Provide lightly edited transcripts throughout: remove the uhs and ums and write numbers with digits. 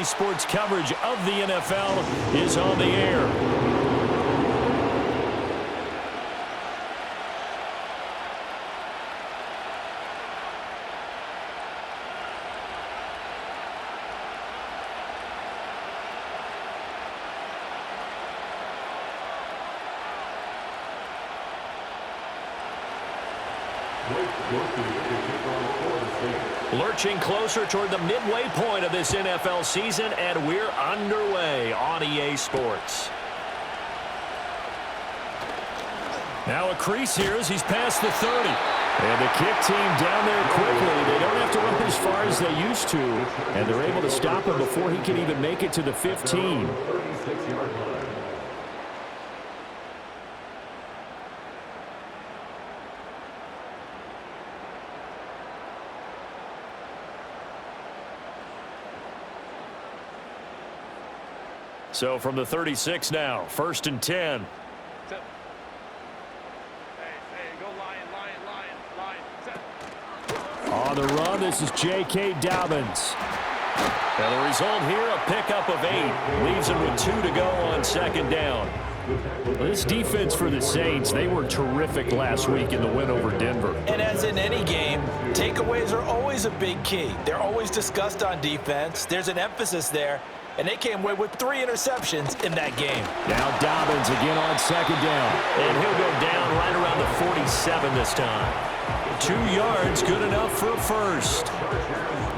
Sports coverage of the NFL is on the air. Lurching closer toward the midway point of this NFL season, and we're underway on EA Sports. Now a crease here as he's past the 30. And the kick team down there quickly. They don't have to run as far as they used to, and they're able to stop him before he can even make it to the 15. So from the 36 now, 1st and 10. On the run, this is J.K. Dobbins. And the result here, a pickup of 8. Leaves him with 2 to go on 2nd down. This defense for the Saints, they were terrific last week in the win over Denver. And as in any game, takeaways are always a big key. They're always discussed on defense. There's an emphasis there. And they came away with 3 interceptions in that game. Now Dobbins again on 2nd down. And he'll go down right around the 47 this time. 2 yards, good enough for a first.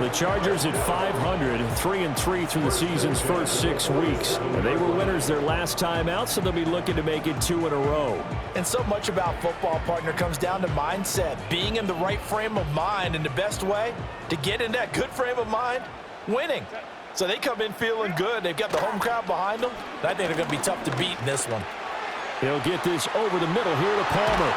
The Chargers at 500, 3-3 through the season's first 6 weeks. And they were winners their last time out, so they'll be looking to make it 2 in a row. And so much about football, partner, comes down to mindset. Being in the right frame of mind, and the best way to get in that good frame of mind, winning. So they come in feeling good. They've got the home crowd behind them. I think they're going to be tough to beat in this one. He'll get this over the middle here to Palmer.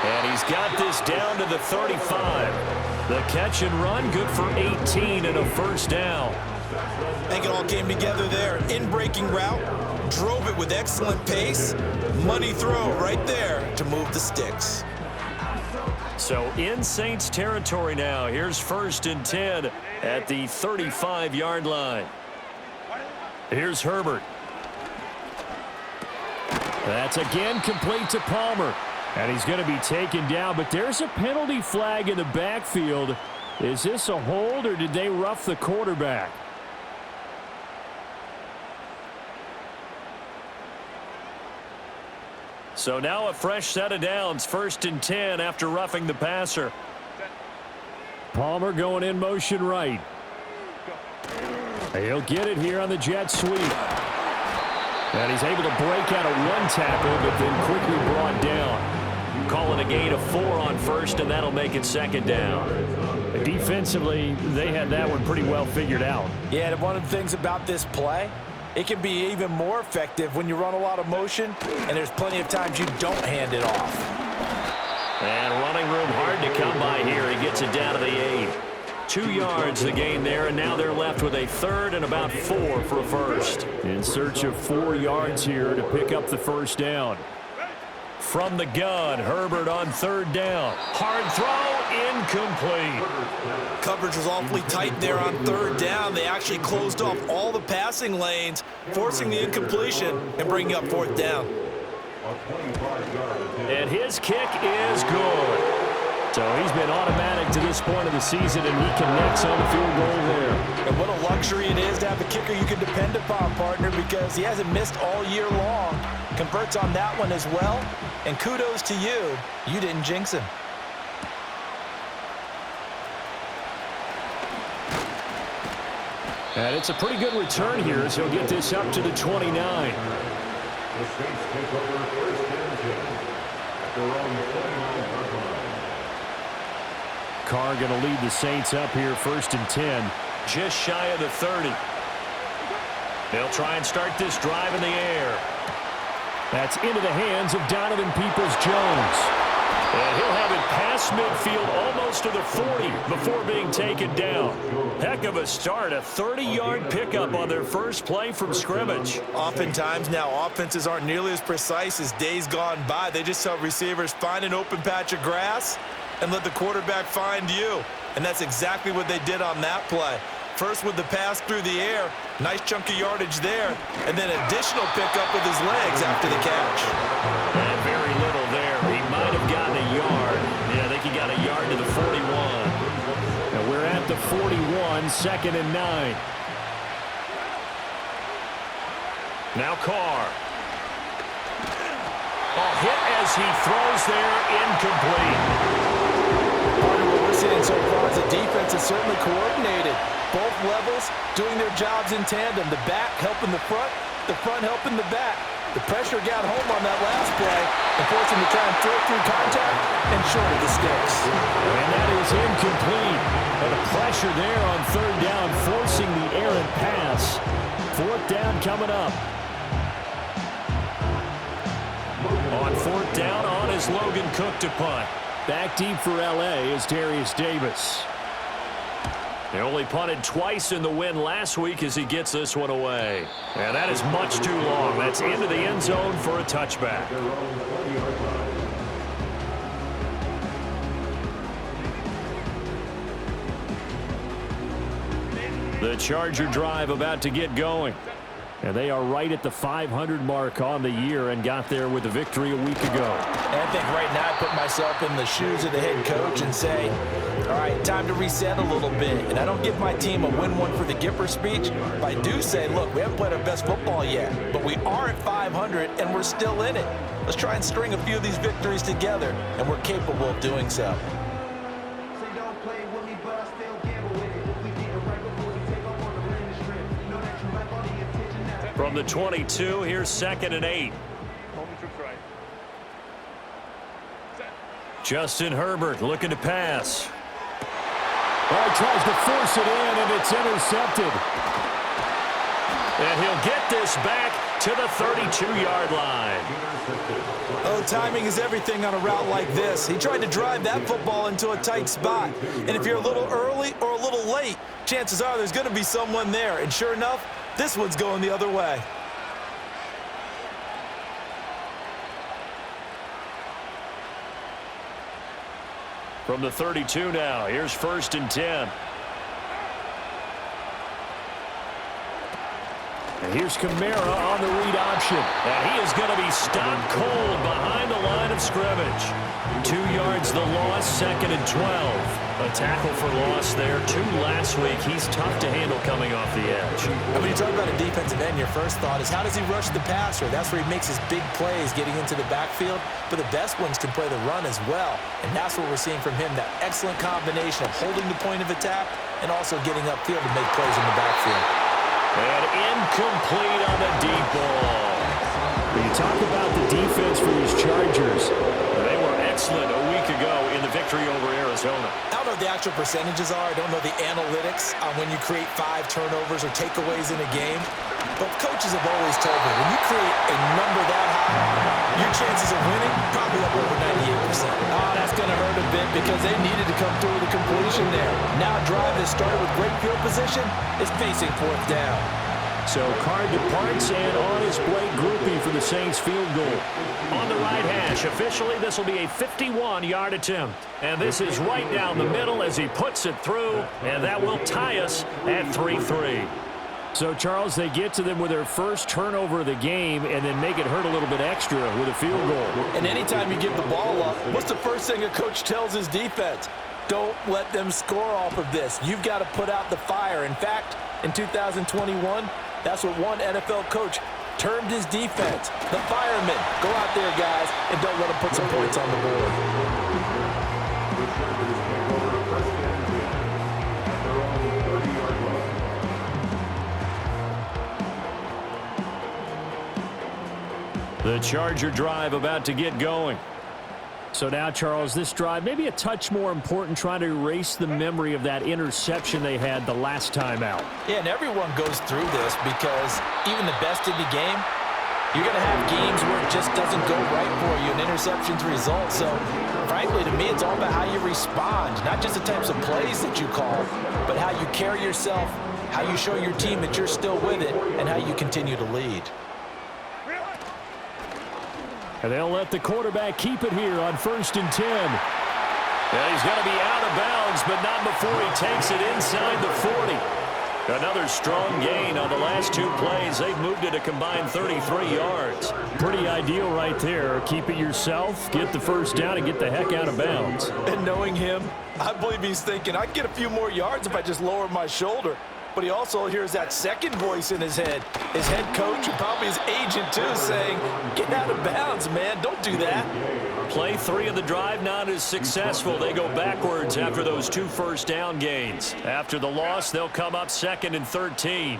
And he's got this down to the 35. The catch and run, good for 18 and a first down. I think it all came together there. In-breaking route, drove it with excellent pace. Money throw right there to move the sticks. So in Saints territory now. Here's 1st and 10 at the 35-yard line. Here's Herbert. That's again complete to Palmer. And he's going to be taken down, but there's a penalty flag in the backfield. Is this a hold, or did they rough the quarterback? So now a fresh set of downs, 1st and 10 after roughing the passer. Palmer going in motion right. He'll get it here on the jet sweep. And he's able to break out of 1 tackle, but then quickly brought down. Calling a gain of 4 on 1st, and that'll make it 2nd down. Defensively, they had that one pretty well figured out. Yeah, and one of the things about this play, it can be even more effective when you run a lot of motion, and there's plenty of times you don't hand it off. And running room hard to come by here. He gets it down to the 8. 2 yards the gain there, and now they're left with a 3rd and about 4 for a first. In search of 4 yards here to pick up the first down. From the gun, Herbert on 3rd down. Hard throw, incomplete. Coverage was awfully tight there on 3rd down. They actually closed off all the passing lanes, forcing the incompletion and bringing up 4th down. And his kick is good. So he's been automatic to this point of the season, and he connects on the field goal there. And what a luxury it is to have a kicker you can depend upon, partner, because he hasn't missed all year long. Converts on that one as well. And kudos to you. You didn't jinx him. And it's a pretty good return here as he'll get this up to the 29. The Saints take over 1st and 10 at their own 29-yard line. Carr going to lead the Saints up here, 1st and 10. Just shy of the 30. They'll try and start this drive in the air. That's into the hands of Donovan Peoples-Jones. And he'll have it past midfield almost to the 40 before being taken down. Heck of a start, a 30-yard pickup on their first play from scrimmage. Oftentimes now offenses aren't nearly as precise as days gone by. They just tell receivers, find an open patch of grass and let the quarterback find you. And that's exactly what they did on that play. First with the pass through the air, Nice chunk of yardage there, and then additional pickup with his legs after the catch. And very little there. He might have gotten a yard. Yeah, I think he got a yard to the 41. And we're at the 41, 2nd and 9. Now Carr. Hit as he throws there, incomplete. Part of what we're seeing so far is the defense is certainly coordinated. Both levels doing their jobs in tandem. The back helping the front helping the back. The pressure got home on that last play and forced him to try and throw through contact and short of the sticks. And that is incomplete. And the pressure there on 3rd down, forcing the errant pass. 4th down coming up. On 4th down, on is Logan Cook to punt. Back deep for L.A. is Darius Davis. They only punted twice in the win last week as he gets this one away. And that is much too long. That's into the end zone for a touchback. The Charger drive about to get going. And they are right at the 500 mark on the year and got there with a victory a week ago. And I think right now I put myself in the shoes of the head coach and say, all right, time to reset a little bit. And I don't give my team a win one for the Gipper speech, but I do say, look, we haven't played our best football yet, but we are at 500 and we're still in it. Let's try and string a few of these victories together, and we're capable of doing so. From the 22, here's 2nd and 8. Justin Herbert looking to pass. Well, he tries to force it in, and it's intercepted. And he'll get this back to the 32-yard line. Oh, timing is everything on a route like this. He tried to drive that football into a tight spot. And if you're a little early or a little late, chances are there's going to be someone there. And sure enough, this one's going the other way. From the 32 now, here's 1st and 10. And here's Kamara on the read option. And he is going to be stopped cold behind the line of scrimmage. 2 yards the loss, 2nd and 12. A tackle for loss there. 2 last week. He's tough to handle coming off the edge. And when you talk about a defensive end, your first thought is how does he rush the passer? That's where he makes his big plays getting into the backfield. But the best ones can play the run as well. And that's what we're seeing from him, that excellent combination of holding the point of attack and also getting upfield to make plays in the backfield. And incomplete on the deep ball. When you talk about the defense for these Chargers, they were excellent a week ago in the victory over Arizona. I don't know what the actual percentages are. I don't know the analytics on when you create 5 turnovers or takeaways in a game. But coaches have always told me, when you create a number that high, your chances of winning probably up over 98%. Oh, that's going to hurt a bit because they needed to come through with a completion there. Now a drive that started with great field position is facing 4th down. so Carr departs, and on is Blake Groupie for the Saints field goal. On the right hash, officially this will be a 51-yard attempt. And this is right down the middle as he puts it through, and that will tie us at 3-3. So, Charles, they get to them with their first turnover of the game and then make it hurt a little bit extra with a field goal. And anytime you give the ball up, what's the first thing a coach tells his defense? Don't let them score off of this. You've got to put out the fire. In fact, in 2021, that's what one NFL coach termed his defense. The firemen. Go out there, guys, and don't let them put some points on the board. The Charger drive about to get going. So now, Charles, this drive may be a touch more important, trying to erase the memory of that interception they had the last time out. Yeah, and everyone goes through this because even the best in the game, you're going to have games where it just doesn't go right for you, and interceptions result. So, frankly, to me, it's all about how you respond, not just the types of plays that you call, but how you carry yourself, how you show your team that you're still with it, and how you continue to lead. And they'll let the quarterback keep it here on 1st and 10. Yeah, he's going to be out of bounds, but not before he takes it inside the 40. Another strong gain on the last 2 plays. They've moved it a combined 33 yards. Pretty ideal right there. Keep it yourself, get the first down, and get the heck out of bounds. And knowing him, I believe he's thinking, I can get a few more yards if I just lower my shoulder. But he also hears that second voice in his head. His head coach and probably his agent, too, saying, get out of bounds, man. Don't do that. Play 3 of the drive not as successful. They go backwards after those 2 first down gains. After the loss, they'll come up 2nd and 13.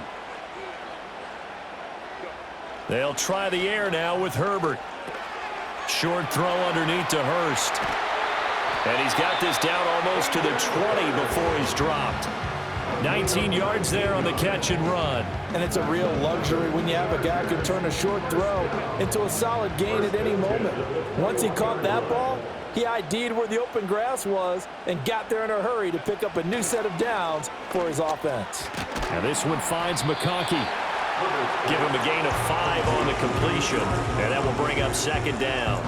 They'll try the air now with Herbert. Short throw underneath to Hurst. And he's got this down almost to the 20 before he's dropped. 19 yards there on the catch and run. And it's a real luxury when you have a guy who can turn a short throw into a solid gain at any moment. Once he caught that ball, he ID'd where the open grass was and got there in a hurry to pick up a new set of downs for his offense. Now this one finds McConkey. Give him a gain of 5 on the completion, and that will bring up 2nd down.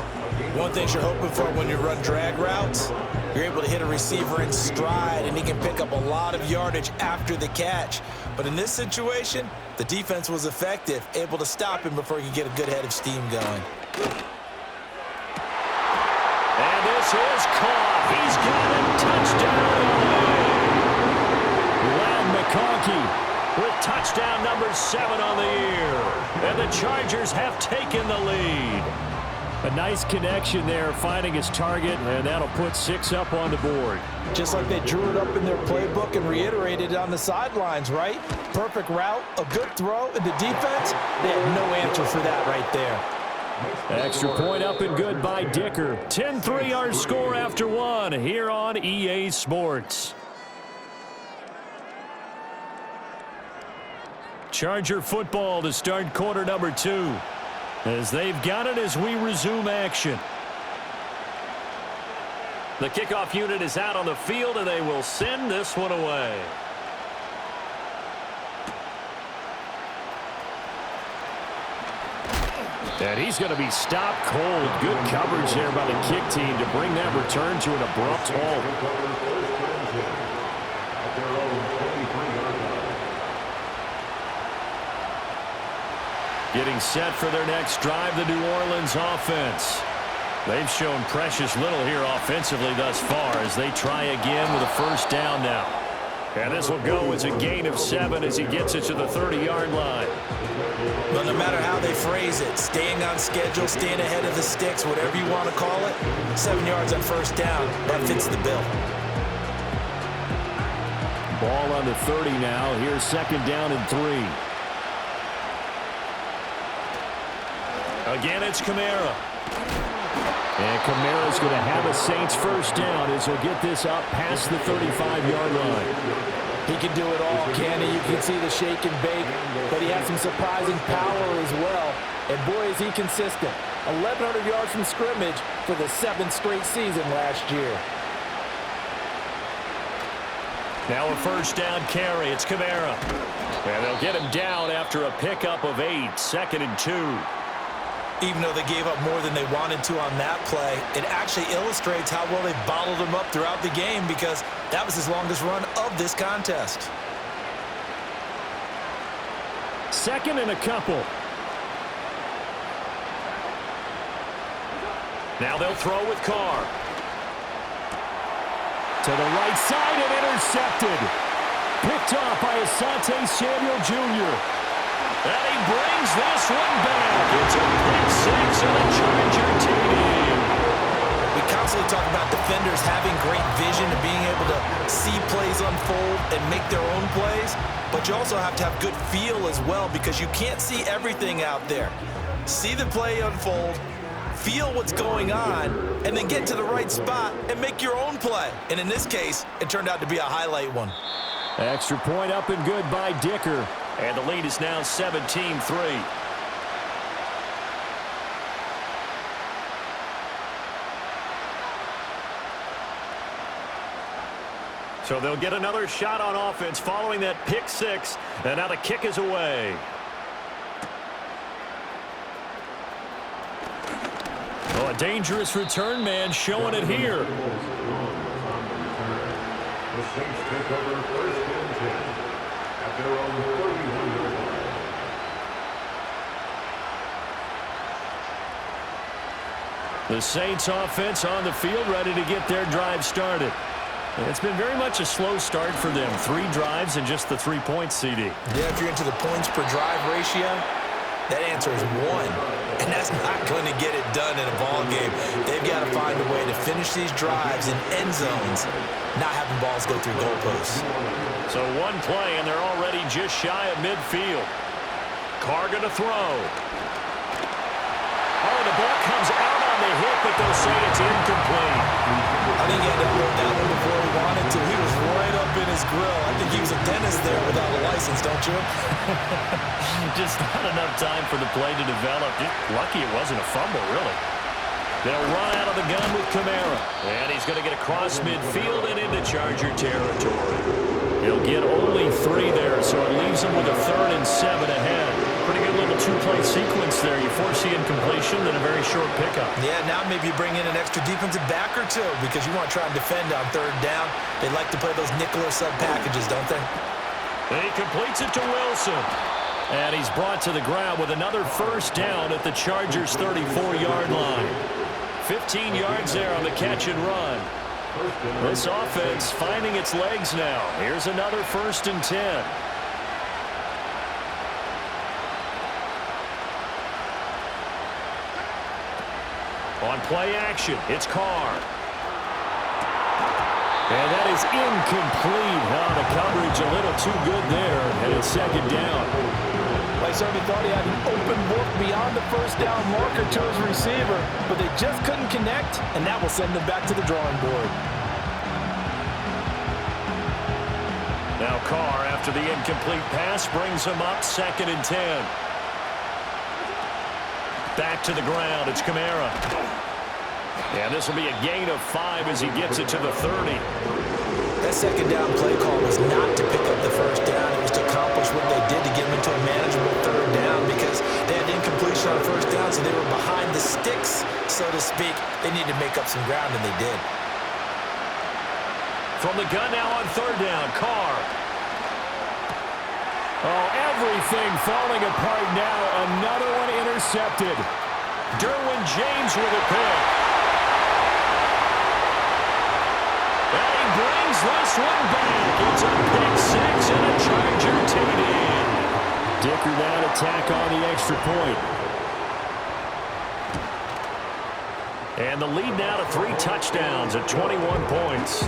One thing you're hoping for when you run drag routes, you're able to hit a receiver in stride, and he can pick up a lot of yardage after the catch. But in this situation, the defense was effective, able to stop him before he could get a good head of steam going. And this is caught. He's got a touchdown. Loud McConkey with touchdown number 7 on the year. And the Chargers have taken the lead. A nice connection there, finding his target, and that'll put 6 up on the board. Just like they drew it up in their playbook and reiterated it on the sidelines, right? Perfect route, a good throw, and the defense, they had no answer for that right there. Extra point up and good by Dicker. 10-3 our score after 1 here on EA Sports. Charger football to start quarter number 2. As they've got it as we resume action. The kickoff unit is out on the field, and they will send this one away. And he's going to be stopped cold. Good coverage there by the kick team to bring that return to an abrupt halt. Getting set for their next drive, the New Orleans offense. They've shown precious little here offensively thus far as they try again with a first down now. And this will go as a gain of 7 as he gets it to the 30-yard line. Well, no matter how they phrase it, staying on schedule, staying ahead of the sticks, whatever you want to call it, 7 yards on first down, that fits the bill. Ball on the 30 now. Here's 2nd down and 3. Again, it's Kamara. And Kamara's going to have a Saints first down as he'll get this up past the 35-yard line. He can do it all, can he? You can see the shake and bake, but he has some surprising power as well. And boy, is he consistent. 1,100 yards from scrimmage for the 7th straight season last year. Now a first down carry. It's Kamara. And they'll get him down after a pickup of 8. 2nd and 2. Even though they gave up more than they wanted to on that play, it actually illustrates how well they bottled him up throughout the game because that was his longest run of this contest. 2nd and a couple. Now they'll throw with Carr. To the right side and intercepted. Picked off by Asante Samuel Jr. And he brings this one back. It's a pick 6 and a Charger TD. We constantly talk about defenders having great vision and being able to see plays unfold and make their own plays, but you also have to have good feel as well because you can't see everything out there. See the play unfold, feel what's going on, and then get to the right spot and make your own play. And in this case, it turned out to be a highlight one. Extra point up and good by Dicker. And the lead is now 17-3. So they'll get another shot on offense following that pick 6. And now the kick is away. Oh, a dangerous return man showing it here. The Saints take over 1st and 10 at at their own 31-yard line. The Saints offense on the field, ready to get their drive started. And it's been very much a slow start for them. 3 drives and just the 3 points, CD. Yeah, if you're into the points per drive ratio, that answer is 1. And that's not going to get it done in a ball game. They've got to find a way to finish these drives in end zones, not having balls go through goalposts. So one play, and they're already just shy of midfield. Carr going to throw. Oh, the ball comes out on the hit, but they'll say it's incomplete. I think he had to upload that one before he wanted to. He was right up in his grill. I think he was a dentist there without a license, don't you? Just not enough time for the play to develop. Just lucky it wasn't a fumble, really. They'll run out of the gun with Kamara. And he's going to get across midfield and into Charger territory. He'll get only 3 there, so it leaves him with a 3rd and 7 ahead. Pretty good little 2-play sequence there. You force the incompletion, then a very short pickup. Yeah, now maybe you bring in an extra defensive back or 2 because you want to try and defend on 3rd down. They like to play those nickel or sub packages, don't they? And he completes it to Wilson. And he's brought to the ground with another 1st down at the Chargers' 34-yard line. 15 yards there on the catch and run. This offense finding its legs now. Here's another 1st and 10. On play action, it's Carr. And that is incomplete. The coverage a little too good there, and it's 2nd down. Well, he certainly thought he had an open look beyond the 1st down marker to his receiver, but they just couldn't connect, and that will send them back to the drawing board. Now Carr, after the incomplete pass, brings him up 2nd and 10. Back to the ground, it's Kamara. And this will be a gain of 5 as he gets it to the 30. That 2nd down play call was not to pick up the 1st down. It was to accomplish what they did to get them into a manageable 3rd down because they had incompletion on 1st down, so they were behind the sticks, so to speak. They needed to make up some ground, and they did. From the gun now on 3rd down, Carr. Oh, everything falling apart now. Another one intercepted. Derwin James with a pick. And he brings this one back. It's a pick 6 and a Charger TD. Dicker that attack on the extra point. And the lead now to 3 touchdowns at 21 points.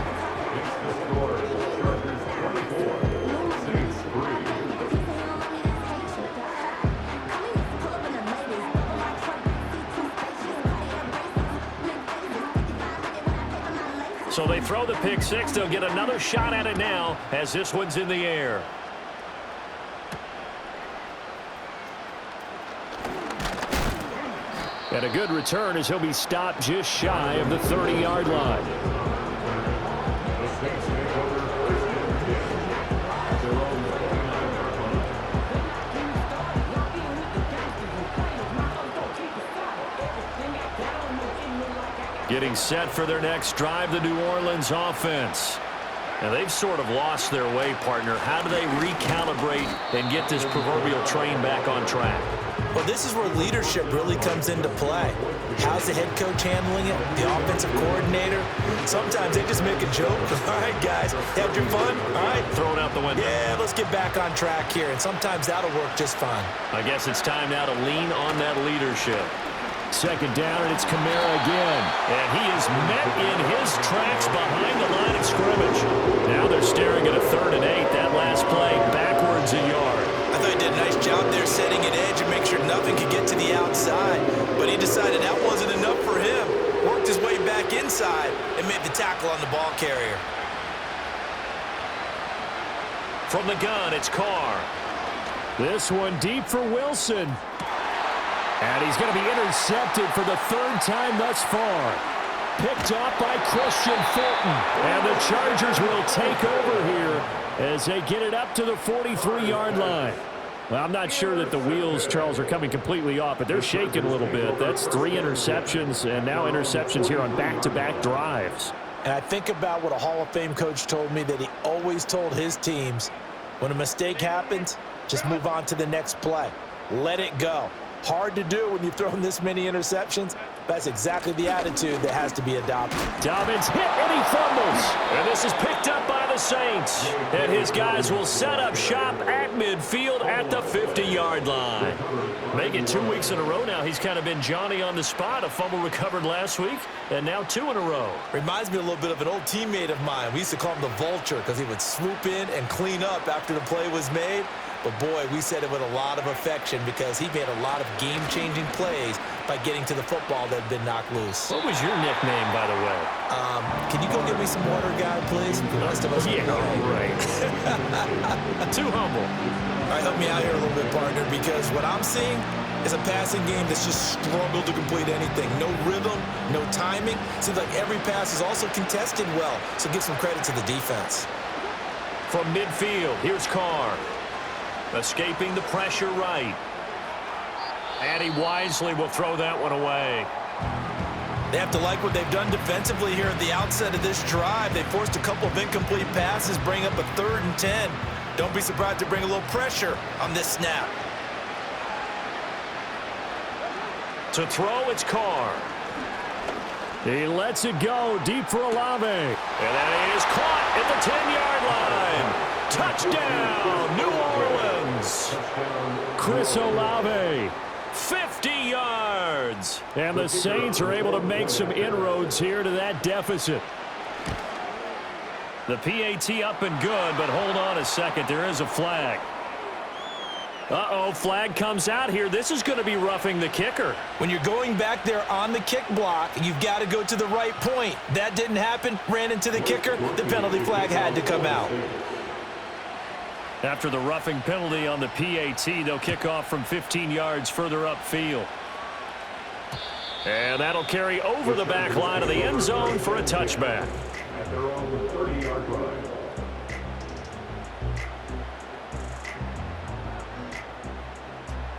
So they throw the pick 6. They'll get another shot at it now as this one's in the air. And a good return as he'll be stopped just shy of the 30-yard line. The Saints take over 1st and 10 at their own 29-yard line. Getting set for their next drive, the New Orleans offense. And they've sort of lost their way, partner. How do they recalibrate and get this proverbial train back on track? Well, this is where leadership really comes into play. How's the head coach handling it? The offensive coordinator? Sometimes they just make a joke. All right, guys, had your fun? All right. Throw it out the window. Yeah, let's get back on track here. And sometimes that'll work just fine. I guess it's time now to lean on that leadership. 2nd down, and it's Kamara again. And he is met in his tracks behind the line of scrimmage. Now they're staring at a 3rd and 8. That last play, backwards a yard. I thought he did a nice job there setting an edge and make sure nothing could get to the outside. But he decided that wasn't enough for him. Worked his way back inside and made the tackle on the ball carrier. From the gun, it's Carr. This one deep for Wilson. And he's going to be intercepted for the 3rd time thus far. Picked off by Christian Fulton. And the Chargers will take over here as they get it up to the 43-yard line. Well, I'm not sure that the wheels, Charles, are coming completely off, but they're shaking a little bit. That's 3 interceptions, and now interceptions here on back-to-back drives. And I think about what a Hall of Fame coach told me, that he always told his teams, When a mistake happens, just move on to the next play. Let it go. Hard to do when you've thrown this many interceptions. That's exactly the attitude that has to be adopted. Dobbins hit and he fumbles. And this is picked up by the Saints. And his guys will set up shop at midfield at the 50-yard line. Make it 2 weeks in a row now. He's kind of been Johnny on the spot. A fumble recovered last week, and now 2 in a row. Reminds me a little bit of an old teammate of mine. We used to call him the Vulture because he would swoop in and clean up after the play was made. But, boy, we said it with a lot of affection because he made a lot of game-changing plays by getting to the football that had been knocked loose. What was your nickname, by the way? Can you go get me some water, guy, please? The rest of us Yeah, right. Too humble. All right, help me out here a little bit, partner, because what I'm seeing is a passing game that's just struggled to complete anything. No rhythm, no timing. Seems like every pass is also contested well, so give some credit to the defense. From midfield, here's Carr. Escaping the pressure right. And he wisely will throw that one away. They have to like what they've done defensively here at the outset of this drive. They forced a couple of incomplete passes, bring up a 3rd and 10. Don't be surprised to bring a little pressure on this snap. To throw, it's Carr. He lets it go deep for Olave. And that is caught at the 10-yard line. Touchdown, New Orleans. Chris Olave, 50 yards. And the Saints are able to make some inroads here to that deficit. The PAT up and good, but hold on a second. There is a flag. Uh-oh, flag comes out here. This is going to be roughing the kicker. When you're going back there on the kick block, you've got to go to the right point. That didn't happen. Ran into the kicker. The penalty flag had to come out. After the roughing penalty on the PAT, they'll kick off from 15 yards further upfield. And that'll carry over the back line of the end zone for a touchback. At their own 30-yard line.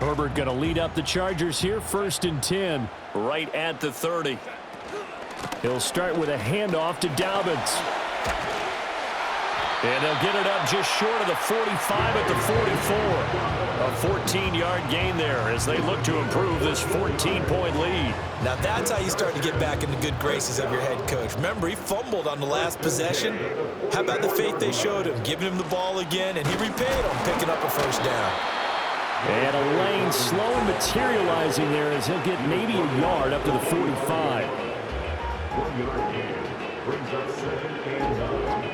Herbert going to lead up the Chargers here, 1st and 10. Right at the 30. He'll start with a handoff to Dobbins. And they'll get it up just short of the 45 at the 44. A 14-yard gain there as they look to improve this 14-point lead. Now that's how you start to get back in the good graces of your head coach. Remember, he fumbled on the last possession. How about the faith they showed him, giving him the ball again, and he repaid him, picking up a 1st down. And a lane slow materializing there as he'll get maybe a yard up to the 45. 1-yard gain brings up 2nd and 9.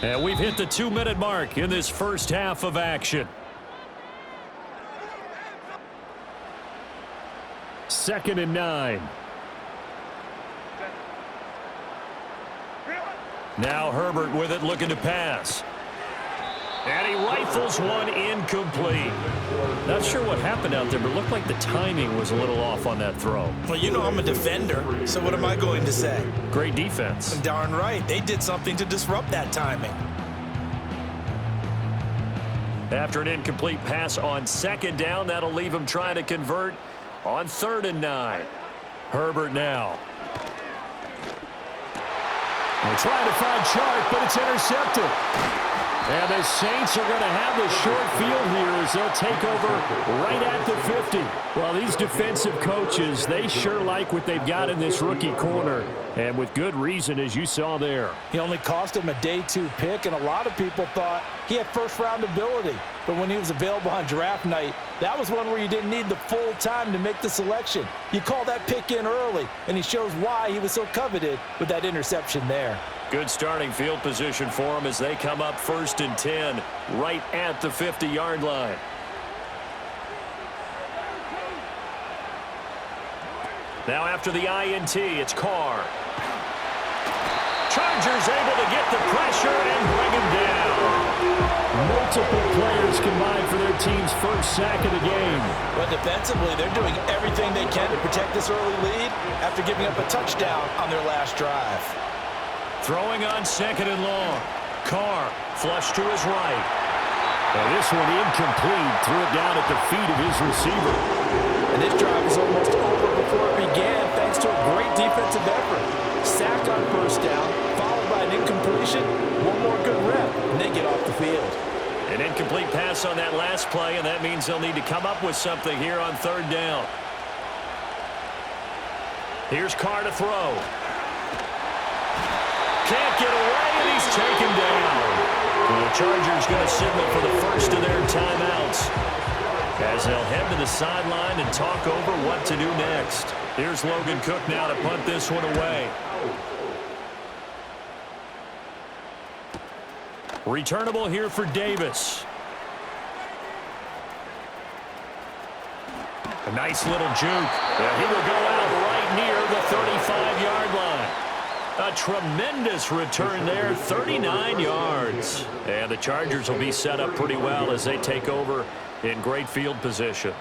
And we've hit the 2-minute mark in this first half of action. 2nd and 9. Now Herbert with it, looking to pass. And he rifles one incomplete. Not sure what happened out there, but it looked like the timing was a little off on that throw. Well, you know I'm a defender, so what am I going to say? Great defense. Darn right. They did something to disrupt that timing. After an incomplete pass on 2nd down, that'll leave him trying to convert on 3rd and 9. Herbert now. They're trying to find Chark, but it's intercepted. And the Saints are going to have the short field here as they'll take over right at the 50. Well, these defensive coaches, they sure like what they've got in this rookie corner, and with good reason, as you saw there. He only cost him a day 2 pick, and a lot of people thought he had first-round ability. But when he was available on draft night, that was one where you didn't need the full time to make the selection. You call that pick in early, and he shows why he was so coveted with that interception there. Good starting field position for him as they come up 1st and 10 right at the 50-yard line. Now after the INT, it's Carr. Chargers able to get the pressure and bring him down. Multiple players combined for their team's first sack of the game. But defensively, they're doing everything they can to protect this early lead after giving up a touchdown on their last drive. Throwing on 2nd and long. Carr flush to his right. Now this one incomplete. Threw it down at the feet of his receiver. And this drive was almost over before it began thanks to a great defensive effort. Sack on 1st down, followed by an incompletion, one more good rep, and they get off the field. An incomplete pass on that last play, and that means they'll need to come up with something here on third down. Here's Carr to throw. Can't get away, and he's taken down. The Chargers going to signal for the first of their timeouts as they'll head to the sideline and talk over what to do next. Here's Logan Cook now to punt this one away. Returnable here for Davis. A nice little juke. He will go out right near the 35-yard line. A tremendous return there, 39 yards. And the Chargers will be set up pretty well as they take over in great field position.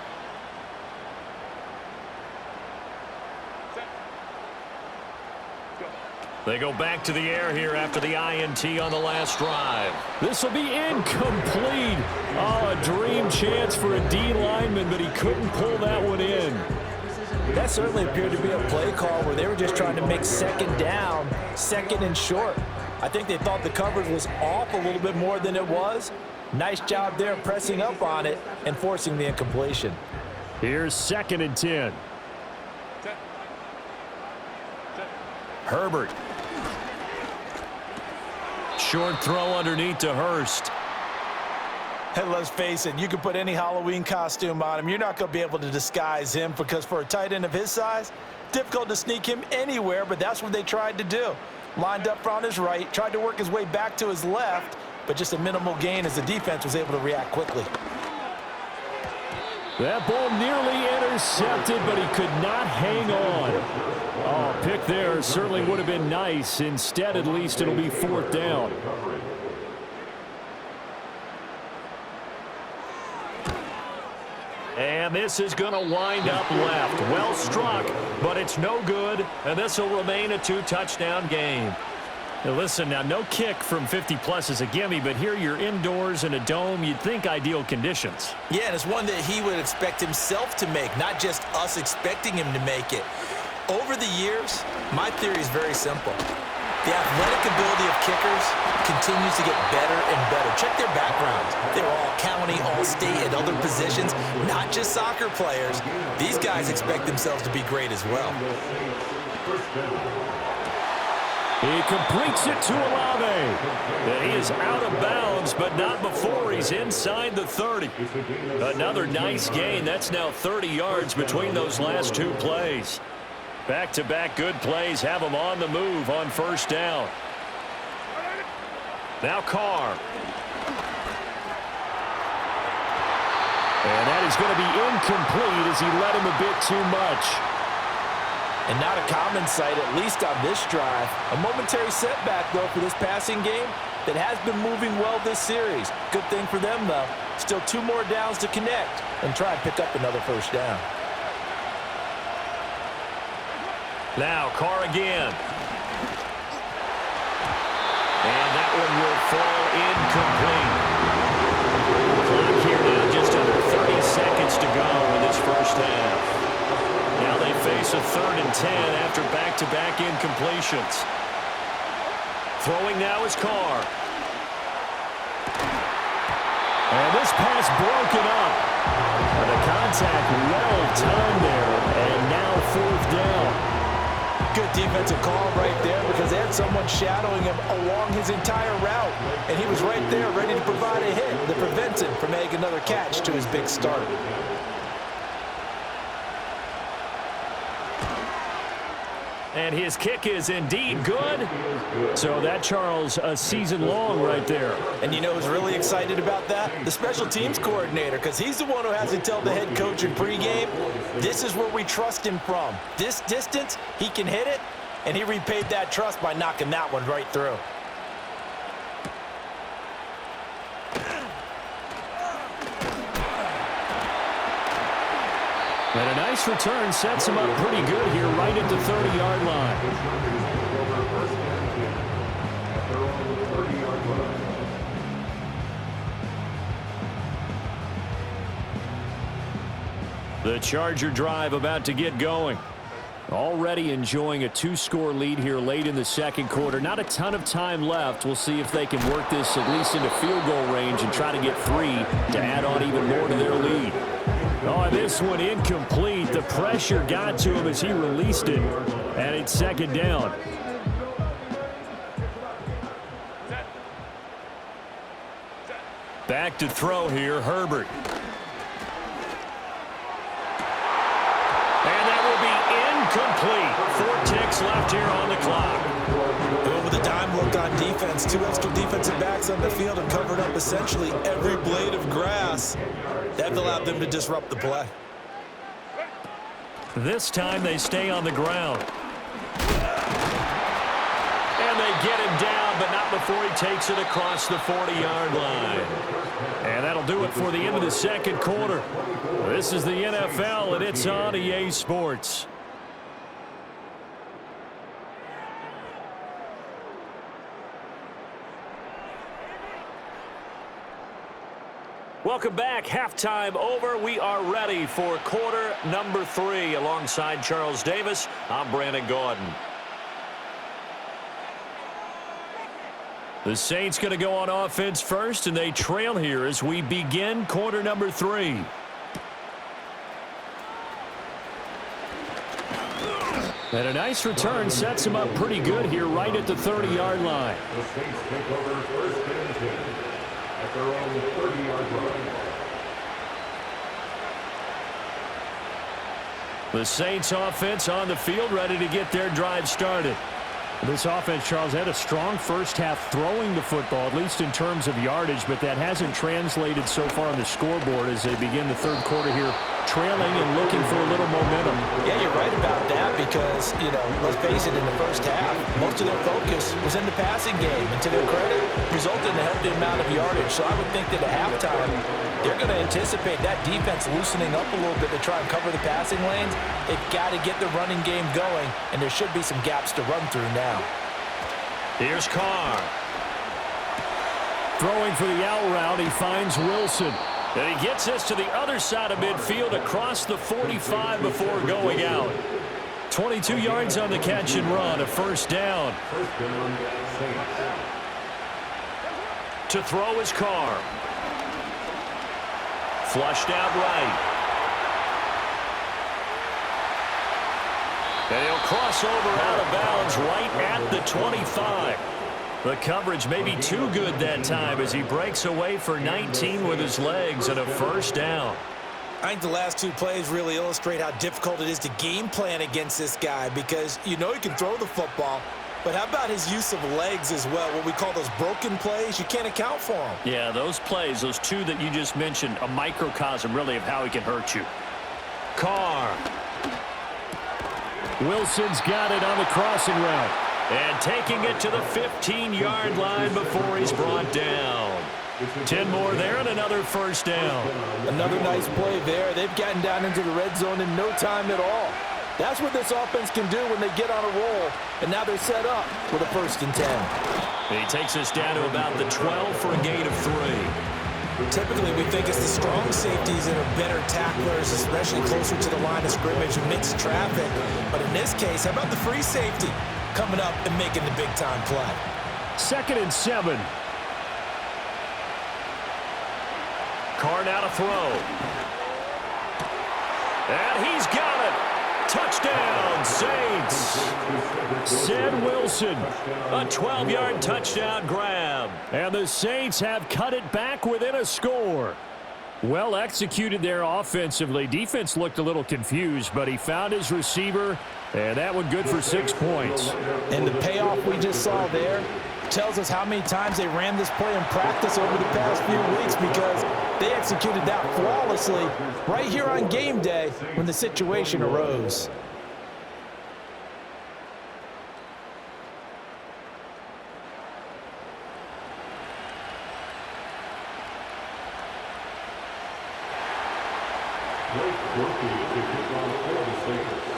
They go back to the air here after the INT on the last drive. This will be incomplete. Oh, a dream chance for a D lineman, but he couldn't pull that one in. That certainly appeared to be a play call where they were just trying to make second down, second and short. I think they thought the coverage was off a little bit more than it was. Nice job there pressing up on it and forcing the incompletion. Here's 2nd and 10. Herbert. Short throw underneath to Hurst. And let's face it, you can put any Halloween costume on him. You're not going to be able to disguise him because for a tight end of his size, difficult to sneak him anywhere, but that's what they tried to do. Lined up on his right, tried to work his way back to his left, but just a minimal gain as the defense was able to react quickly. That ball nearly intercepted, but he could not hang on. Oh, pick there certainly would have been nice. Instead, at least it'll be 4th down. And this is going to wind up left. Well struck, but it's no good, and this will remain a 2-touchdown game. Now listen, now no kick from 50-plus is a gimme, but here you're indoors in a dome. You'd think ideal conditions. Yeah, and it's one that he would expect himself to make, not just us expecting him to make it. Over the years, my theory is very simple. The athletic ability of kickers continues to get better and better. Check their backgrounds. They're all county, all state, at other positions, not just soccer players. These guys expect themselves to be great as well. He completes it to Olave. And he is out of bounds, but not before he's inside the 30. Another nice gain. That's now 30 yards between those last two plays. Back-to-back good plays have him on the move on 1st down. Now Carr. And that is going to be incomplete as he led him a bit too much. And not a common sight, at least on this drive. A momentary setback, though, for this passing game that has been moving well this series. Good thing for them, though. Still 2 more downs to connect and try and pick up another 1st down. Now Carr again. And that one will fall incomplete. Clock here now just under 30 seconds to go in this 1st half. Now they face a 3rd and 10 after back-to-back incompletions. Throwing now is Carr. And this pass broken up. The contact well timed there, and now 4th down. Good defensive call right there because they had someone shadowing him along his entire route, and he was right there ready to provide a hit that prevents him from making another catch to his big start. And his kick is indeed good. So that, Charles, a season long right there. And you know who's really excited about that? The special teams coordinator, because he's the one who has to tell the head coach in pregame, this is where we trust him from. This distance, he can hit it, and he repaid that trust by knocking that one right through. And a nice return sets him up pretty good here right at the 30-yard line. The Charger drive about to get going. Already enjoying a 2-score lead here late in the second quarter. Not a ton of time left. We'll see if they can work this at least into field goal range and try to get 3 to add on even more to their lead. Oh, this one incomplete. The pressure got to him as he released it, and it's second down. Back to throw here, Herbert. And that will be incomplete. 4 ticks left here on the clock. With a dime look on defense, 2 extra defensive backs on the field and covered up essentially every blade of grass. That allowed them to disrupt the play. This time they stay on the ground. And they get him down, but not before he takes it across the 40-yard line. And that'll do it for the end of the second quarter. This is the NFL, and it's on EA Sports. Welcome back. Halftime over. We are ready for quarter number 3. Alongside Charles Davis, I'm Brandon Gaudin. The Saints going to go on offense first, and they trail here as we begin quarter number 3. And a nice return sets him up pretty good here right at the 30-yard line. The Saints take over first and 10 at their own 30-yard line. The Saints offense on the field, ready to get their drive started. This offense, Charles, had a strong first half throwing the football, at least in terms of yardage, but that hasn't translated so far on the scoreboard as they begin the third quarter here, trailing and looking for a little momentum. Yeah, you're right about that because, let's face it, in the first half, most of their focus was in the passing game. And to their credit, resulted in a healthy amount of yardage. So I would think that at halftime, they're going to anticipate that defense loosening up a little bit to try and cover the passing lanes. They've got to get the running game going, and there should be some gaps to run through now. Here's Carr. Throwing for the out route, he finds Wilson. And he gets us to the other side of midfield across the 45 before going out. 22 yards on the catch and run, a first down. First down, Saints. To throw is Carr. Flushed out right. And he'll cross over out of bounds right at the 25. The coverage may be too good that time as he breaks away for 19 with his legs and a first down. I think the last 2 plays really illustrate how difficult it is to game plan against this guy because he can throw the football, but how about his use of legs as well, what we call those broken plays? You can't account for them. Yeah, those plays, those 2 that you just mentioned, a microcosm really of how he can hurt you. Carr. Wilson's got it on the crossing route. And taking it to the 15-yard line before he's brought down. 10 more there and another first down. Another nice play there. They've gotten down into the red zone in no time at all. That's what this offense can do when they get on a roll. And now they're set up with a first and 10. He takes us down to about the 12 for a gain of 3. Typically, we think it's the strong safeties that are better tacklers, especially closer to the line of scrimmage amidst traffic. But in this case, how about the free safety coming up and making the big-time play? 2nd and 7. Carr now to throw. And he's got it. Touchdown, Saints. Sid Wilson, a 12-yard touchdown grab. And the Saints have cut it back within a score. Well executed there offensively. Defense looked a little confused, but he found his receiver, and that one good for 6 points. And the payoff we just saw there tells us how many times they ran this play in practice over the past few weeks because they executed that flawlessly right here on game day when the situation arose.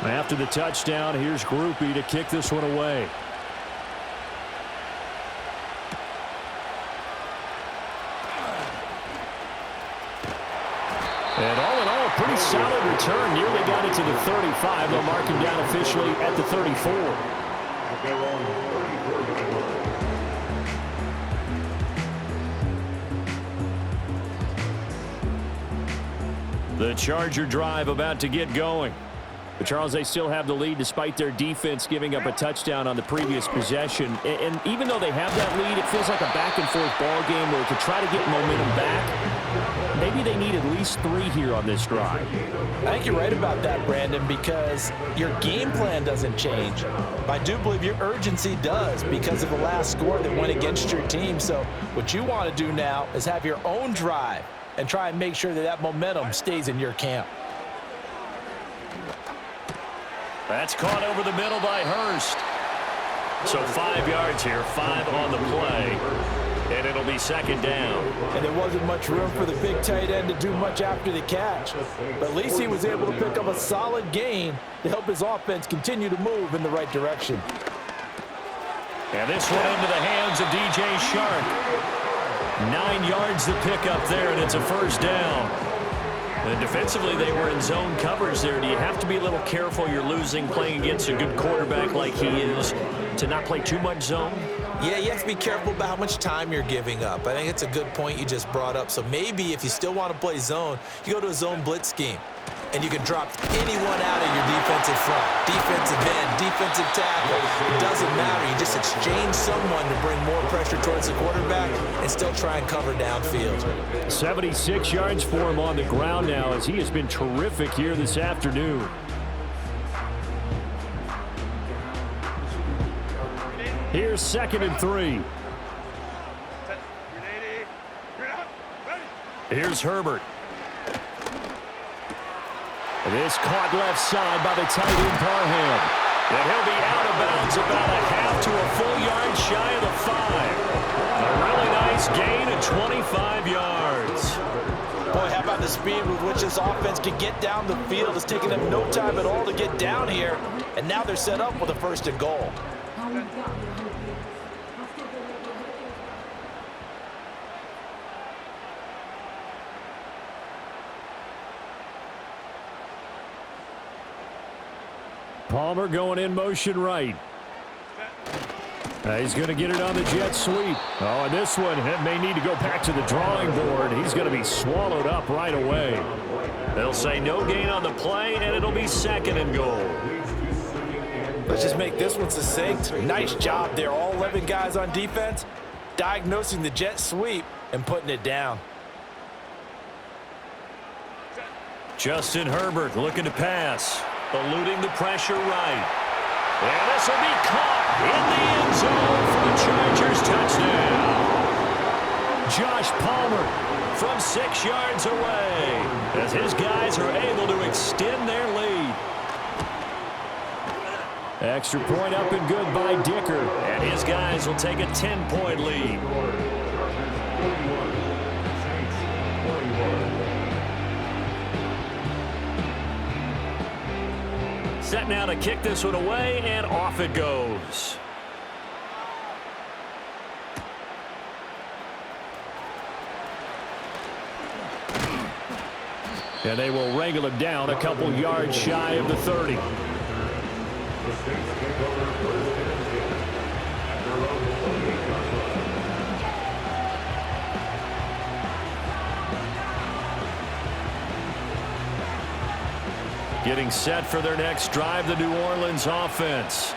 After the touchdown, here's Groupie to kick this one away. And all in all, a pretty solid return. Nearly got it to the 35. They'll mark him down officially at the 34. At their own 34-yard line. The Charger drive about to get going. But Charles, they still have the lead despite their defense giving up a touchdown on the previous possession. And even though they have that lead, it feels like a back-and-forth ball game where to try to get momentum back, maybe they need at least 3 here on this drive. I think you're right about that, Brandon, because your game plan doesn't change. I do believe your urgency does because of the last score that went against your team. So what you want to do now is have your own drive and try and make sure that that momentum stays in your camp. That's caught over the middle by Hurst. So 5 yards here, 5 on the play. And it'll be second down. And there wasn't much room for the big tight end to do much after the catch. But at least he was able to pick up a solid gain to help his offense continue to move in the right direction. And this one into the hands of DJ Shark. 9 yards to pick up there, and it's a first down. And defensively, they were in zone coverage there. Do you have to be a little careful? You're losing playing against a good quarterback like he is to not play too much zone? Yeah, you have to be careful about how much time you're giving up. I think it's a good point you just brought up. So maybe if you still want to play zone, you go to a zone blitz scheme. And you can drop anyone out of your defensive front, defensive end, defensive tackle. It doesn't matter. You just exchange someone to bring more pressure towards the quarterback and still try and cover downfield. 76 yards for him on the ground now as he has been terrific here this afternoon. Here's 2nd and 3. Here's Herbert. This caught left side by the tight end Parham. And he'll be out of bounds about a half to a full yard shy of the 5. A really nice gain of 25 yards. Boy, how about the speed with which this offense can get down the field? It's taken them no time at all to get down here. And now they're set up with a 1st and goal. Palmer going in motion right. He's going to get it on the jet sweep. Oh, and this one may need to go back to the drawing board. He's going to be swallowed up right away. They'll say no gain on the play, and it'll be 2nd and goal. Let's just make this one succinct. Nice job there. All 11 guys on defense diagnosing the jet sweep and putting it down. Justin Herbert looking to pass. Eluding the pressure right. And this will be caught in the end zone for the Chargers touchdown. Josh Palmer from 6 yards away as his guys are able to extend their lead. Extra point up and good by Dicker. And his guys will take a 10-point lead. Set now to kick this one away, and off it goes. And they will wrangle him down a couple yards shy of the 30. The Saints take over 1st and 10 at their own 28-yard line. Getting set for their next drive, the New Orleans offense.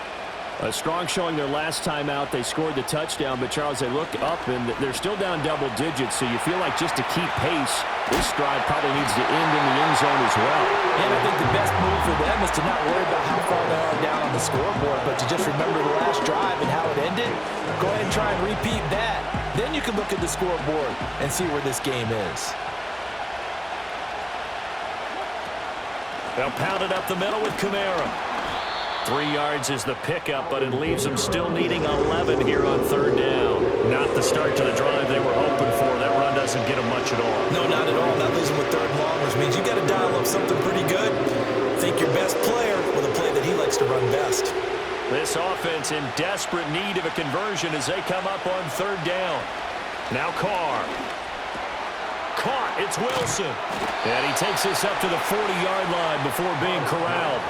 A strong showing their last time out. They scored the touchdown, but Charles, they look up and they're still down double digits, so you feel like just to keep pace, this drive probably needs to end in the end zone as well. And I think the best move for them is to not worry about how far they are down on the scoreboard, but to just remember the last drive and how it ended. Go ahead and try and repeat that. Then you can look at the scoreboard and see where this game is. They'll pound it up the middle with Kamara. 3 yards is the pickup, but it leaves them still needing 11 here on 3rd down. Not the start to the drive they were hoping for. That run doesn't get them much at all. No, not at all. Not losing with 3rd and long, which means you got to dial up something pretty good. Think your best player with a play that he likes to run best. This offense in desperate need of a conversion as they come up on 3rd down. Now Carr. caught. It's Wilson. And he takes this up to the 40-yard line before being corralled.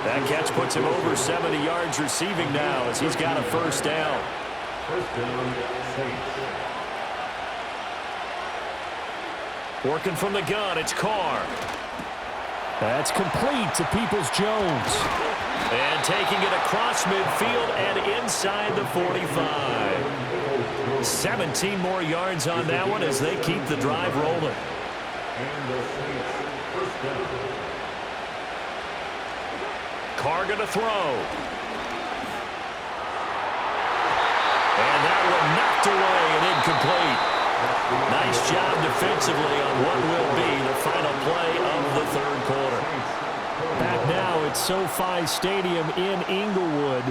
That catch puts him over 70 yards receiving now as he's got a first down. First down, Saints. Working from the gun, it's Carr. That's complete to Peoples-Jones. And taking it across midfield and inside the 45. 17 more yards on that one as they keep the drive rolling. And the Saints first down. Carr going to throw. And that one knocked away and incomplete. Nice job defensively on what will be the final play of the third quarter. Back now at SoFi Stadium in Inglewood.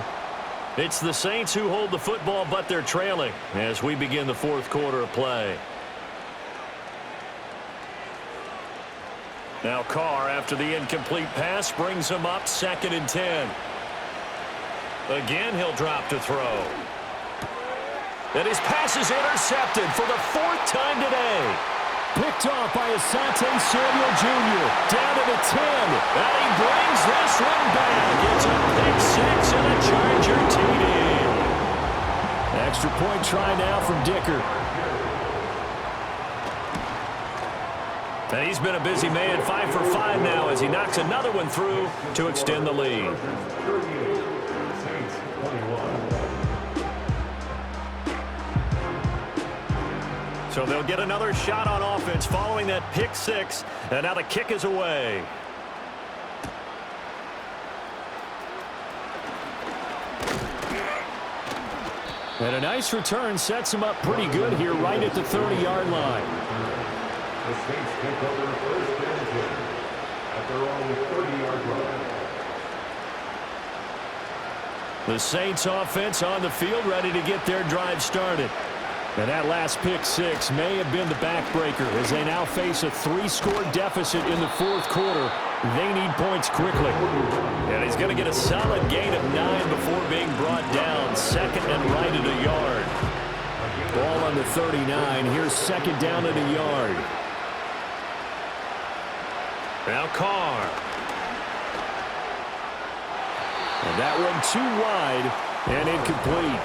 It's the Saints who hold the football, but they're trailing as we begin the fourth quarter of play. Now Carr, after the incomplete pass, brings him up 2nd and 10. Again, he'll drop to throw. And his pass is intercepted for the 4th time today. Picked off by Asante Samuel Jr. Down to the 10. And he brings this one back. It's a pick six and a Charger TD. Extra point try now from Dicker. And he's been a busy man, 5 for 5 now as he knocks another one through to extend the lead. 38, Saints 21. So they'll get another shot on offense following that pick six. And now the kick is away. And a nice return sets him up pretty good here right at the 30-yard line. The Saints take over first and 10 at their own 30-yard line. The Saints offense on the field ready to get their drive started. And that last pick six may have been the backbreaker as they now face a 3-score deficit in the fourth quarter. They need points quickly. And he's going to get a solid gain of 9 before being brought down. 2nd and right at a yard. Ball on the 39. Here's 2nd down at a yard. Now Carr. And that one too wide and incomplete.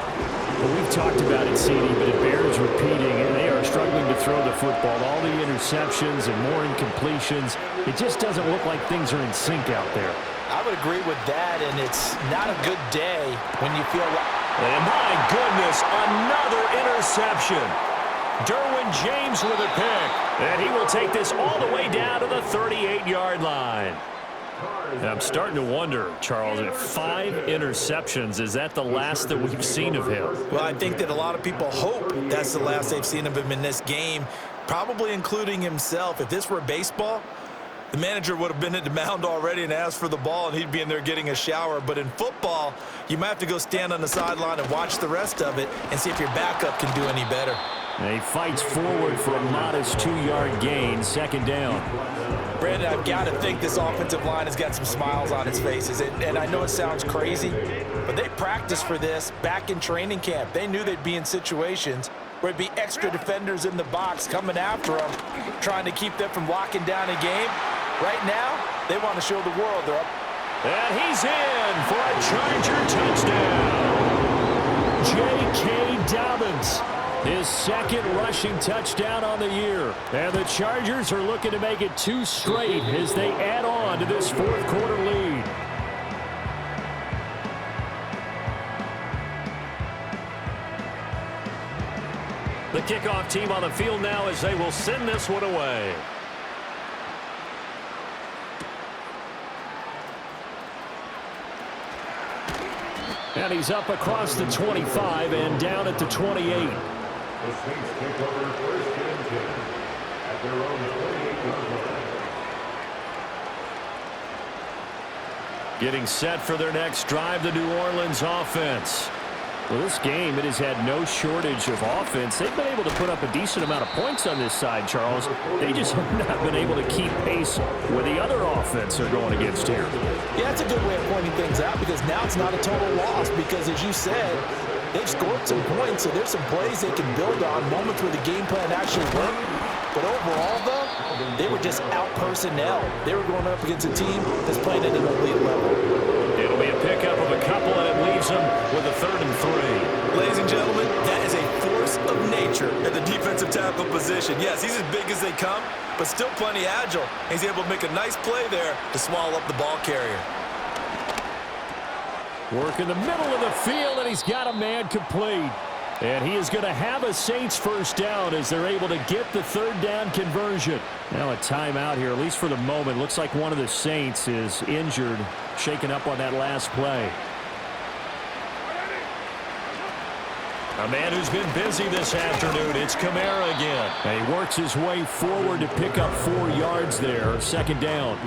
Well, we've talked about it, CD, but it bears repeating, and they are struggling to throw the football. All the interceptions and more incompletions. It just doesn't look like things are in sync out there. I would agree with that, and it's not a good day when you feel like... And my goodness, another interception. Derwin James with a pick. And he will take this all the way down to the 38-yard line. And I'm starting to wonder, Charles, if 5 interceptions, is that the last that we've seen of him? Well, I think that a lot of people hope that's the last they've seen of him in this game, probably including himself. If this were baseball, the manager would have been at the mound already and asked for the ball, and he'd be in there getting a shower. But in football, you might have to go stand on the sideline and watch the rest of it and see if your backup can do any better. And he fights forward for a modest 2-yard gain, 2nd down. Brandon, I've got to think this offensive line has got some smiles on its faces. And I know it sounds crazy, but they practiced for this back in training camp. They knew they'd be in situations where it'd be extra defenders in the box coming after them, trying to keep them from locking down a game. Right now, they want to show the world they're up. And he's in for a Charger touchdown. J.K. Dobbins, his 2nd rushing touchdown on the year. And the Chargers are looking to make it 2 straight as they add on to this fourth quarter lead. The kickoff team on the field now as they will send this one away. And he's up across the 25 and down at the 28. The Saints take over first and 10 at their own 28-yard line. Getting set for their next drive, the New Orleans offense. Well, this game, it has had no shortage of offense. They've been able to put up a decent amount of points on this side, Charles. They just have not been able to keep pace with the other offense they're going against here. Yeah, that's a good way of pointing things out because now it's not a total loss because, as you said, they've scored some points, so there's some plays they can build on, moments where the game plan actually worked. But overall, though, they were just out-personnel. They were going up against a team that's playing at an elite level. It'll be a pickup of a couple, and it leaves them with a 3rd and 3. Ladies and gentlemen, that is a force of nature at the defensive tackle position. Yes, he's as big as they come, but still plenty agile. He's able to make a nice play there to swallow up the ball carrier. Work in the middle of the field, and he's got a man complete. And he is going to have a Saints first down as they're able to get the 3rd down conversion. Now a timeout here, at least for the moment. Looks like one of the Saints is injured, shaken up on that last play. A man who's been busy this afternoon, it's Kamara again. And he works his way forward to pick up 4 yards there, 2nd down.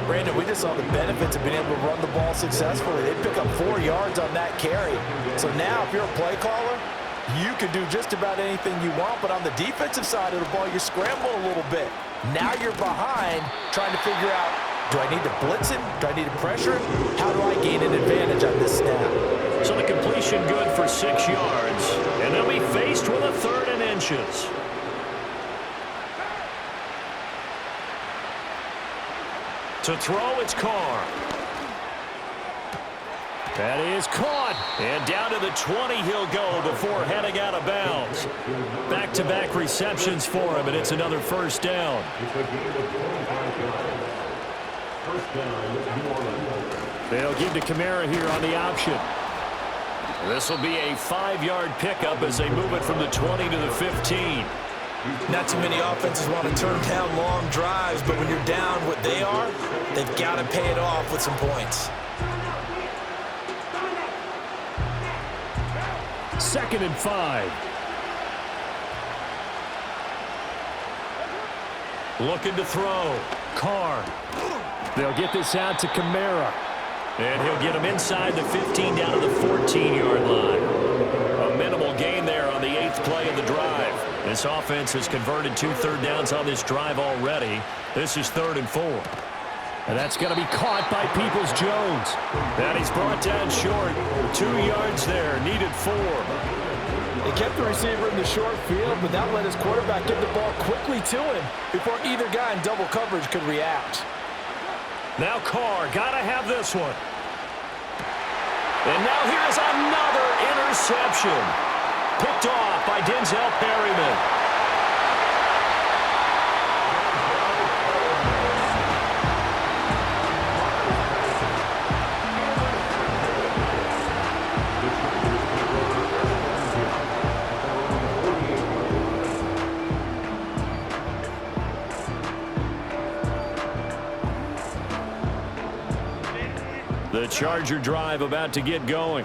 Brandon, we just saw the benefits of being able to run the ball successfully. They pick up 4 yards on that carry. So now if you're a play caller, you can do just about anything you want, but on the defensive side of the ball, you're scrambling a little bit. Now you're behind trying to figure out, do I need to blitz him? Do I need to pressure him? How do I gain an advantage on this snap? So the completion good for 6 yards, and they'll be faced with a 3rd and inches. To throw, it's Carr. That is caught. And down to the 20 he'll go before heading out of bounds. Back-to-back receptions for him, and it's another 1st down. They'll give to Kamara here on the option. This will be a 5-yard pickup as they move it from the 20 to the 15. Not too many offenses want to turn down long drives, but when you're down what they are, they've got to pay it off with some points. 2nd and 5. Looking to throw. Carr. They'll get this out to Kamara. And he'll get him inside the 15 down to the 14-yard line. A minimal gain there on the 8th play of the drive. This offense has converted 2 third downs on this drive already. This is 3rd and 4. And that's going to be caught by Peoples-Jones. And he's brought down short. 2 yards there, needed 4. They kept the receiver in the short field, but that let his quarterback get the ball quickly to him before either guy in double coverage could react. Now Carr, gotta have this one. And now here's another interception. Picked off by Denzel Perryman. The Charger drive about to get going.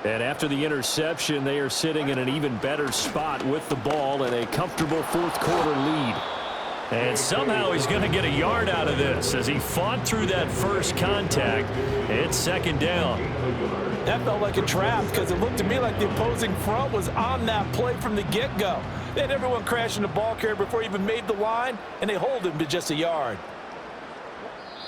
And after the interception, they are sitting in an even better spot with the ball and a comfortable 4th quarter lead. And somehow he's going to get a yard out of this as he fought through that first contact. It's 2nd down. That felt like a trap because it looked to me like the opposing front was on that play from the get-go. They had everyone crashing the ball carrier before he even made the line, and they hold him to just a yard.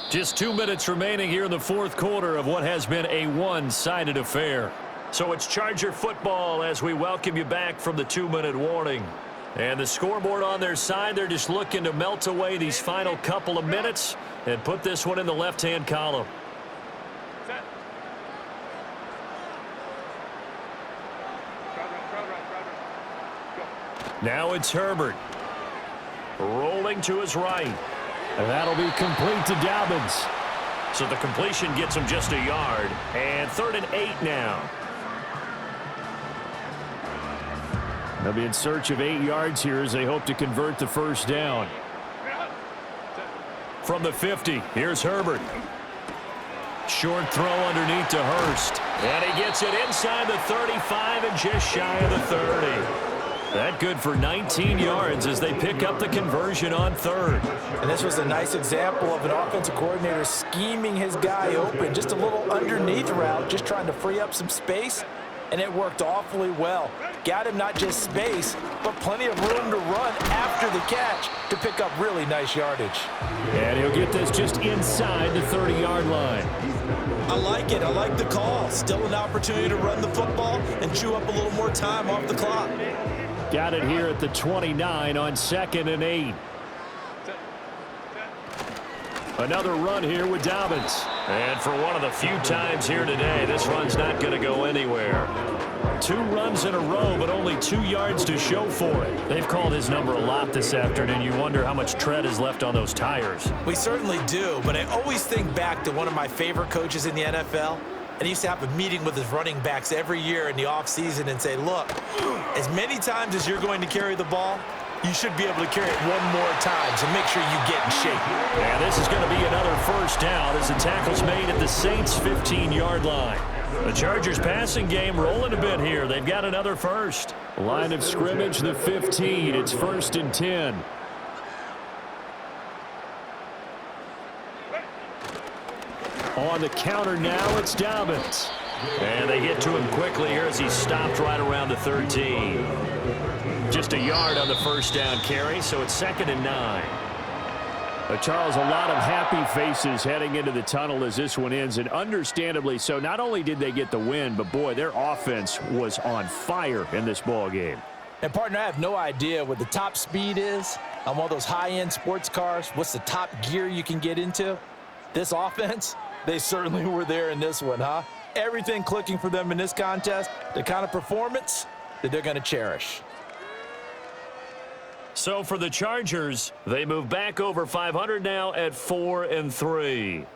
Just 2 minutes remaining here in the 4th quarter of what has been a one-sided affair. So it's Charger football as we welcome you back from the 2-minute warning. And the scoreboard on their side, they're just looking to melt away these final couple of minutes and put this one in the left-hand column. Now it's Herbert. Rolling to his right. And that'll be complete to Dobbins. So the completion gets him just a yard. And 3rd and 8 now. They'll be in search of 8 yards here as they hope to convert the first down. From the 50, here's Herbert. Short throw underneath to Hurst. And he gets it inside the 35 and just shy of the 30. That good for 19 yards as they pick up the conversion on 3rd. And this was a nice example of an offensive coordinator scheming his guy open. Just a little underneath route, just trying to free up some space, and it worked awfully well. Got him not just space, but plenty of room to run after the catch to pick up really nice yardage. And he'll get this just inside the 30-yard line. I like it. I like the call. Still an opportunity to run the football and chew up a little more time off the clock. Got it here at the 29 on 2nd and 8. Another run here with Dobbins. And for one of the few times here today, this run's not going to go anywhere. 2 runs in a row, but only 2 yards to show for it. They've called his number a lot this afternoon. You wonder how much tread is left on those tires. We certainly do, but I always think back to one of my favorite coaches in the NFL. And he used to have a meeting with his running backs every year in the offseason and say, look, as many times as you're going to carry the ball, you should be able to carry it one more time, so make sure you get in shape. And this is going to be another first down as the tackle's made at the Saints' 15-yard line. The Chargers passing game rolling a bit here. They've got another first. Line of scrimmage, the 15. It's 1st and 10. On the counter now, it's Dobbins. And they get to him quickly here as he stopped right around the 13. Just a yard on the first down carry, so it's 2nd and 9. Charles, a lot of happy faces heading into the tunnel as this one ends, and understandably so. Not only did they get the win, but boy, their offense was on fire in this ball game. And, partner, I have no idea what the top speed is on one of those high-end sports cars. What's the top gear you can get into? This offense, they certainly were there in this one, huh? Everything clicking for them in this contest, the kind of performance that they're going to cherish. So for the Chargers, they move back over 500 now at 4-3.